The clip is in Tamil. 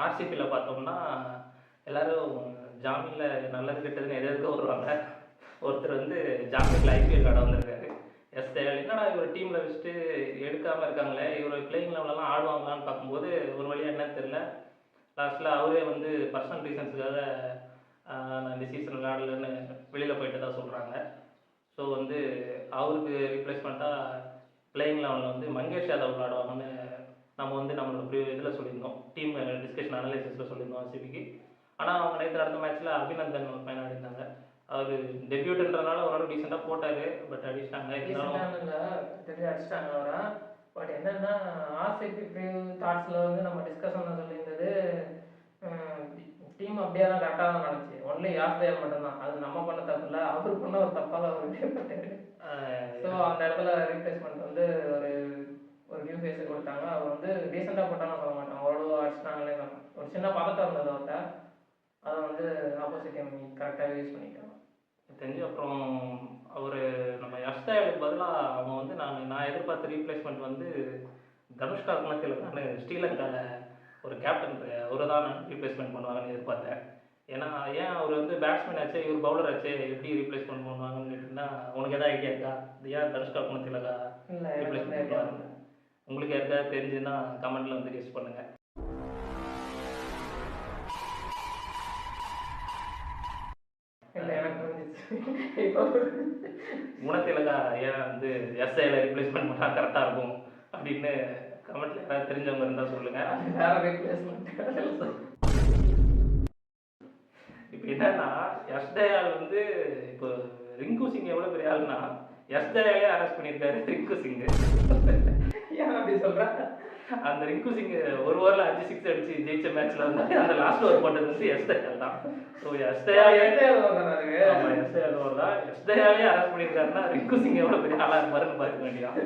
ஆர்சிபியில் பார்த்தோம்னா எல்லாரும் ஜாமீனில் நல்லது கெட்டதுன்னு எது எதுக்கோ வருவாங்க. ஒருத்தர் வந்து ஜாமீனில் ஐபிஎல் விளாட வந்திருக்காரு. எஸ் தயாள் என்னடா இவர் டீமில் வச்சுட்டு எடுக்காமல் இருக்காங்களே, இவர் பிளேயிங் லெவலெல்லாம் ஆடுவாங்களான்னு பார்க்கும்போது ஒரு வழியாக என்னன்னு தெரில. லாஸ்ட்டில் அவரே வந்து பர்சனல் ரீசன்ஸுக்காக நான் இந்த சீசன் விளையாடலன்னு வெளியில் போயிட்டு தான் சொல்கிறாங்க. ஸோ வந்து அவருக்கு ரீப்ளேஸ்மெண்ட்டாக பிளேயிங் லெவலில் வந்து மங்கேஷ் யாதவ் விளாடுவாங்கன்னு நம்ம வந்து நம்மளோட இதில் சொல்லியிருந்தோம், டீம் டிஸ்கஷன் அனலைசிஸில் சொல்லியிருந்தோம் ஆர்சிபிக்கு. ஆனால் அவங்க நேற்று நடந்த மேட்ச்சில் அபிநந்தன் ஒரு பையன் ஆடிருந்தாங்க. அவர் டெபியூட்ன்றதுனால ஓரளவு டீசெண்டாக போட்டார். பட் அடிச்சிட்டாங்க, அடிச்சிட்டாங்க அவரை. பட் என்னன்னா ஆர்சிபி தாட்ஸில் வந்து நம்ம டிஸ்கஷனில் சொல்லியிருந்தது, டீம் அப்படியே தான் கரெக்டாக தான் நடந்துச்சு. ஒன்லி யாஸ்தேவ் மட்டும்தான், அது நம்ம பண்ண தப்பு இல்லை, அவர் பண்ண ஒரு தப்பால் அவர் விடப்பட்டார். ஸோ அந்த இடத்துல ரீப்ளேஸ்மெண்ட் வந்து ஒரு நியூ ஃபேஸை கொடுத்தாங்க. அவர் வந்து டீசெண்டாக போட்டாலும் சொல்ல மாட்டாங்க, ஓரளவு அடிச்சிட்டாங்களே சொன்னாங்க. ஒரு சின்ன பதட்டம் இருந்தது அவர்கிட்ட, அதை வந்து ஆப்போசிட் டீம் கரெக்டாக யூஸ் பண்ணிட்டாங்க தெரிஞ்சு. அப்புறம் அவர் நம்ம யஷ்தேவுக்கு பதிலாக அவங்க வந்து நான் எதிர்பார்த்த ரீப்ளேஸ்மெண்ட் வந்து தனுஷ்கா குணத்தில் நான் ஸ்ரீலங்காவில் ஒரு கேப்டன் அவரை தான் நான் ரீப்ளேஸ்மெண்ட் பண்ணுவாங்கன்னு எதிர்பார்த்தேன். ஏன்னா ஏன் அவர் வந்து பேட்ஸ்மேன் ஆச்சு, இவர் பவுலர் ஆச்சு, எப்படி ரீப்ளேஸ்மெண்ட் பண்ணுவாங்கன்னு கேட்டிங்கன்னா உனக்கு எதாவது ஐடியா இருக்கா? இது ஏன் தனுஷ்கா குணத்திலக்கா ரீப்ளேஸ்மெண்ட் பண்ணுவாங்க? உங்களுக்கு யாருக்காவது தெரிஞ்சுன்னா கமெண்ட்டில் வந்து கெஸ் பண்ணுங்கள். குணத்திலக்கா ஏன் வந்து எஸ்ஐல ரீப்ளேஸ்மெண்ட் பண்ணால் கரெக்டாக இருக்கும் அப்படின்னு கமெண்ட்ல யாராவது தெரிஞ்சவங்க இருந்தால் சொல்லுங்கள். இப்போ என்னன்னா யஷ்தயால் வந்து இப்போ ரிங்கு சிங் எவ்வளோ பெரிய ஆளுனா யஷ்தயாலே அரெஸ்ட் பண்ணியிருக்காரு ரிங்கு சிங். ஏன் அப்படி சொல்கிறேன்? அந்த ரிங்கு சிங் ஒரு ஓவரில் 5 6 அடிச்சு ஜெயிச்ச மேட்ச்ல வந்து அந்த லாஸ்ட் ஓவர் போட்டது வந்து யஷ்தயால் தான். ஸோ யஷ்தயாலே அரெஸ்ட் பண்ணியிருக்காருன்னா ரிங்கு சிங் எவ்வளோ பெரிய ஆளாக இருப்பாருன்னு பார்க்க வேண்டியதான்.